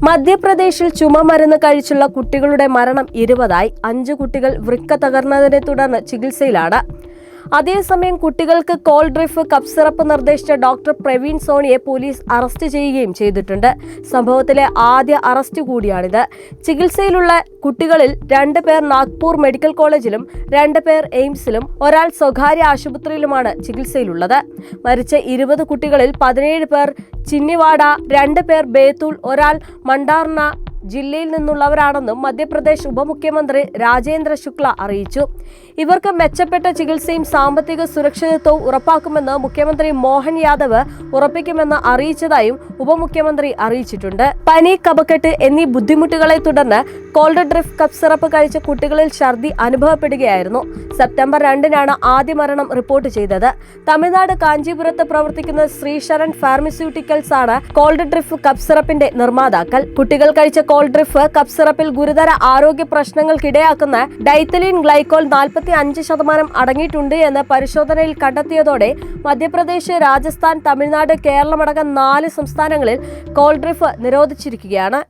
മധ്യപ്രദേശിൽ ചുമമരുന്ന് കഴിച്ചുള്ള കുട്ടികളുടെ മരണം 20ആയി. 5 കുട്ടികൾ വൃക്ക തകർന്നതിനെ തുടർന്ന് ചികിത്സയിലാണ്. അതേസമയം കുട്ടികൾക്ക് കോൾഡ്രിഫ് കപ്പ് സിറപ്പ് നിർദ്ദേശിച്ച ഡോക്ടർ പ്രവീൺ സോണിയെ പോലീസ് അറസ്റ്റ് ചെയ്യുകയും ചെയ്തിട്ടുണ്ട്. സംഭവത്തിലെ ആദ്യ അറസ്റ്റ് കൂടിയാണിത്. ചികിത്സയിലുള്ള കുട്ടികളിൽ 2 പേർ നാഗ്പൂർ മെഡിക്കൽ കോളേജിലും 2 പേർ എയിംസിലും ഒരാൾ സ്വകാര്യ ആശുപത്രിയിലുമാണ് ചികിത്സയിലുള്ളത്. മരിച്ച 20 കുട്ടികളിൽ 17 പേർ ചിന്നിവാഡ, 2 പേർ ബേത്തൂൾ, ഒരാൾ മണ്ടാർന ജില്ലയിൽ നിന്നുള്ളവരാണെന്നും മധ്യപ്രദേശ് ഉപമുഖ്യമന്ത്രി രാജേന്ദ്ര ശുക്ല അറിയിച്ചു. ഇവർക്ക് മെച്ചപ്പെട്ട ചികിത്സയും സാമ്പത്തിക സുരക്ഷിതത്വവും ഉറപ്പാക്കുമെന്ന് മുഖ്യമന്ത്രി മോഹൻ യാദവ് ഉറപ്പിക്കുമെന്ന് അറിയിച്ചതായും ഉപമുഖ്യമന്ത്രി അറിയിച്ചിട്ടുണ്ട്. പനി, കഫക്കെട്ട് എന്നീ ബുദ്ധിമുട്ടുകളെ തുടർന്ന് കോൾഡ് ഡ്രിഫ് കപ്പ് സിറപ്പ് കഴിച്ച കുട്ടികളിൽ ഛർദി അനുഭവപ്പെടുകയായിരുന്നു. സെപ്റ്റംബർ 2-നാണ് ആദ്യ മരണം റിപ്പോർട്ട് ചെയ്തത്. തമിഴ്നാട് കാഞ്ചീപുരത്ത് പ്രവർത്തിക്കുന്ന ശ്രീശരൺ ഫാർമസ്യൂട്ടിക്കൽസ് ആണ് കോൾഡ് ഡ്രിഫ് കപ്പ് സിറപ്പിന്റെ നിർമ്മാതാക്കൾ. കുട്ടികൾ കഴിച്ച കോൾഡ് ഡ്രിഫ് കപ്പ് സിറപ്പിൽ ഗുരുതര ആരോഗ്യ പ്രശ്നങ്ങൾക്കിടയാക്കുന്ന ഡൈത്തലീൻ ഗ്ലൈക്കോൾ 45% അടങ്ങിയിട്ടുണ്ട് എന്ന് പരിശോധനയിൽ കണ്ടെത്തിയതോടെ മധ്യപ്രദേശ്, രാജസ്ഥാൻ, തമിഴ്നാട്, കേരളമടക്കം 4 സംസ്ഥാനങ്ങളിൽ കോൾഡ് ഡ്രിഫ് നിരോധിച്ചിരിക്കുകയാണ്.